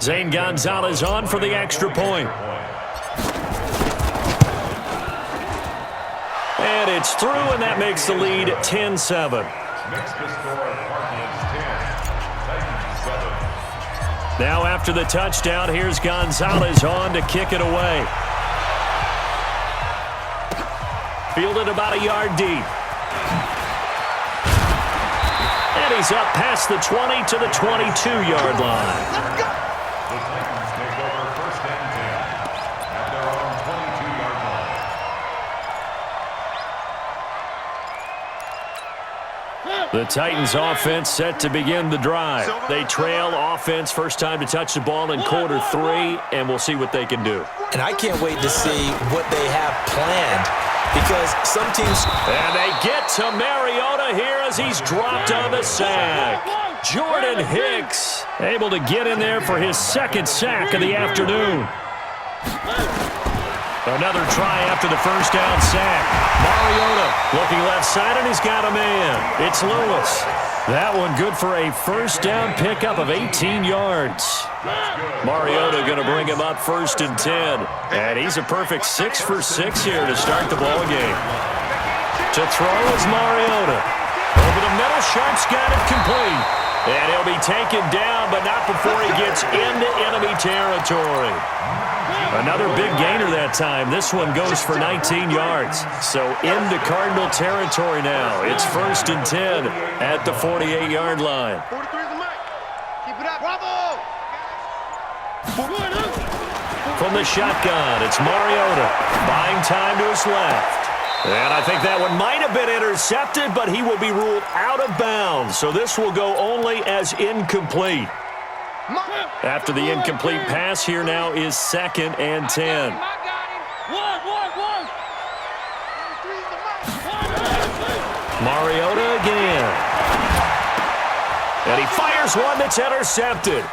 Zane Gonzalez on for the extra point. And it's through, and that makes the lead 10-7. Now after the touchdown, here's Gonzalez on to kick it away. Fielded about a yard deep. And he's up past the 20 to the 22-yard line. The Titans take over first and 10 at their own 22-yard line. The Titans offense set to begin the drive. They trail offense first time to touch the ball in quarter 3, and we'll see what they can do. And I can't wait to see what they have planned, because some teams... And they get to Mariota here as he's dropped on the sack. Jordan Hicks able to get in there for his second sack of the afternoon. Another try after the first down sack. Mariota looking left side, and he's got a man. It's Lewis. That one good for a first down pickup of 18 yards. Mariota going to bring him up first and 10. And he's a perfect 6 for 6 here to start the ball game. To throw is Mariota. Over the middle, Sharp's got it complete. And he'll be taken down, but not before he gets into enemy territory. Another big gainer that time. This one goes for 19 yards. So into Cardinal territory now. It's first and 10 at the 48-yard line. 43 is the mic. Keep it up. Bravo! From the shotgun, it's Mariota. Buying time to his left. And I think that one might have been intercepted, but he will be ruled out of bounds. So this will go only as incomplete. After the incomplete pass, here now is second and 10. Mariota again. And he fires one that's intercepted.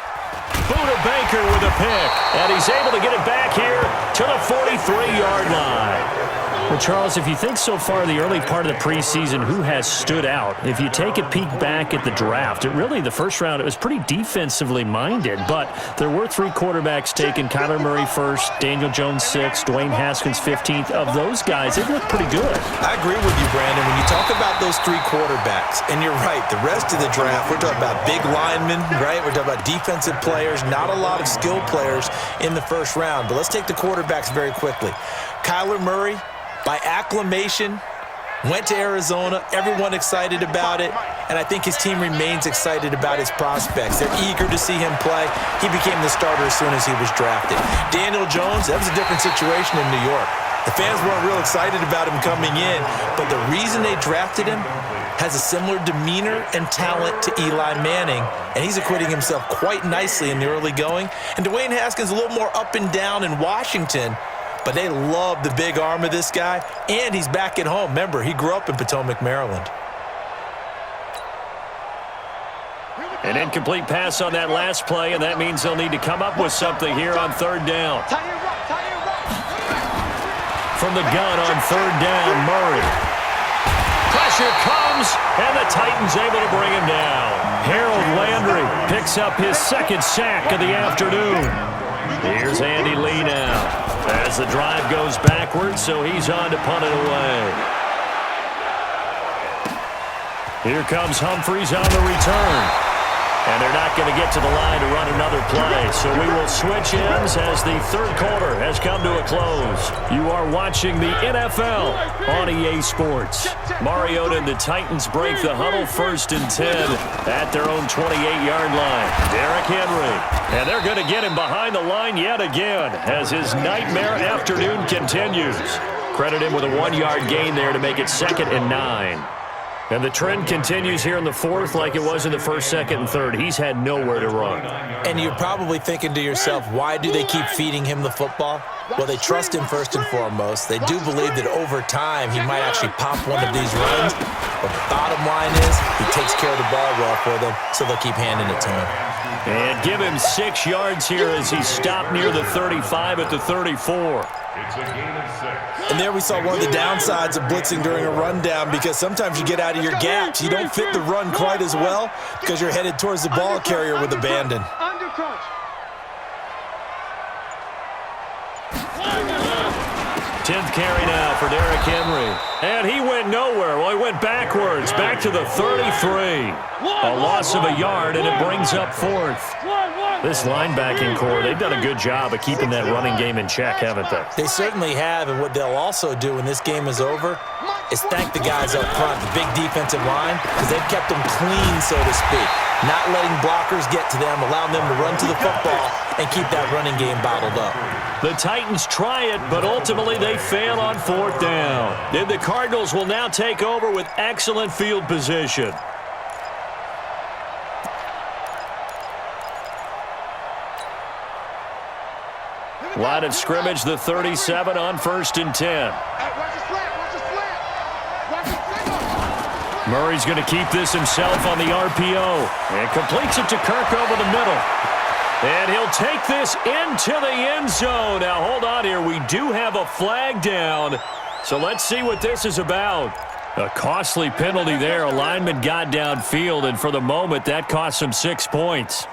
Buda Baker with a pick. And he's able to get it back here to the 43-yard line. Well, Charles, if you think so far the early part of the preseason, who has stood out? If you take a peek back at the draft, the first round, it was pretty defensively minded, but there were 3 quarterbacks taken. Kyler Murray first, Daniel Jones 6th, Dwayne Haskins 15th. Of those guys, they look pretty good. I agree with you, Brandon. When you talk about those 3 quarterbacks, and you're right, the rest of the draft, we're talking about big linemen, right? We're talking about defensive players, not a lot of skilled players in the first round. But let's take the quarterbacks very quickly. Kyler Murray, by acclamation, went to Arizona. Everyone excited about it. And I think his team remains excited about his prospects. They're eager to see him play. He became the starter as soon as he was drafted. Daniel Jones, that was a different situation in New York. The fans weren't real excited about him coming in. But the reason they drafted him has a similar demeanor and talent to Eli Manning. And he's acquitting himself quite nicely in the early going. And Dwayne Haskins a little more up and down in Washington. But they love the big arm of this guy, and he's back at home. Remember, he grew up in Potomac, Maryland. An incomplete pass on that last play, and that means they'll need to come up with something here on third down. From the gun on third down, Murray. Pressure comes, and the Titans able to bring him down. Harold Landry picks up his second sack of the afternoon. Here's Andy Lee now. As the drive goes backwards, so he's on to punt it away. Here comes Humphries on the return. And they're not going to get to the line to run another play. So we will switch ends as the third quarter has come to a close. You are watching the NFL on EA Sports. Mariota and the Titans break the huddle first and 10 at their own 28-yard line. Derrick Henry. And they're going to get him behind the line yet again as his nightmare afternoon continues. Credit him with a 1-yard gain there to make it 2nd and 9. And the trend continues here in the fourth like it was in the first, second, and third. He's had nowhere to run. And you're probably thinking to yourself, why do they keep feeding him the football? Well, they trust him first and foremost. They do believe that over time he might actually pop one of these runs. But the bottom line is he takes care of the ball well for them, so they'll keep handing it to him. And give him 6 yards here as he stopped near the 35 at the 34. It's a gain of 6. And there we saw one of the downsides of blitzing during a rundown, because sometimes you get out of your gaps. You don't fit the run quite as well because you're headed towards the ball carrier with abandon. 10th carry now for Derrick Henry. And he went nowhere. Well, he went backwards, back to the 33. A loss of a yard, and it brings up 4th. This linebacking core, they've done a good job of keeping that running game in check, haven't they? They certainly have, and what they'll also do when this game is over is thank the guys up front, the big defensive line, because they've kept them clean, so to speak. Not letting blockers get to them, allowing them to run to the football and keep that running game bottled up. The Titans try it, but ultimately they fail on 4th down. And the Cardinals will now take over with excellent field position. Line of scrimmage, the 37 on 1st and 10. Murray's going to keep this himself on the RPO and completes it to Kirk over the middle. And he'll take this into the end zone. Now, hold on here. We do have a flag down, so let's see what this is about. A costly penalty there. A lineman got downfield, and for the moment, that cost him 6 points.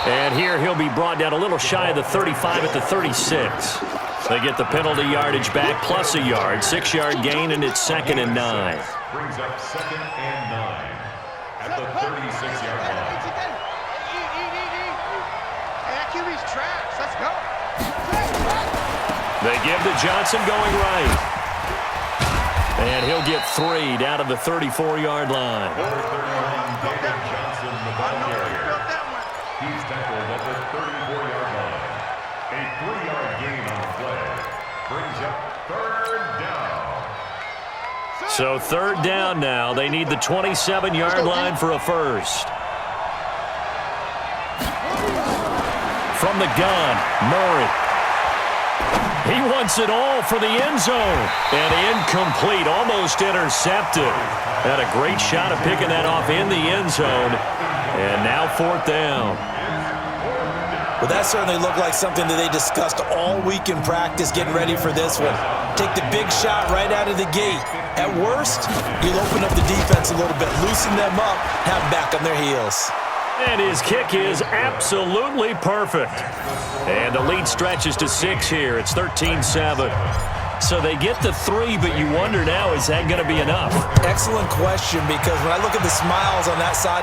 And here he'll be brought down a little shy of the 35 at the 36. They get the penalty yardage back plus a yard. 6-yard gain, and it's 2nd and 9. Brings up 2nd and 9 at the 36-yard line. They give to Johnson going right. And he'll get 3 down to the 34-yard line. Number 39, David Johnson, the ball carrier. He's tackled at the 34-yard line. A 3-yard gain on the play. Brings up 3rd down. So 3rd down now. They need the 27-yard line for a first. From the gun, Murray. He wants it all for the end zone. And incomplete, almost intercepted. Had a great shot of picking that off in the end zone. And now 4th down. Well, that certainly looked like something that they discussed all week in practice, getting ready for this one. Take the big shot right out of the gate. At worst, you'll open up the defense a little bit, loosen them up, have them back on their heels. And his kick is absolutely perfect. And the lead stretches to 6 here. It's 13-7. So they get the 3, but you wonder now, is that going to be enough? Excellent question, because when I look at the smiles on that side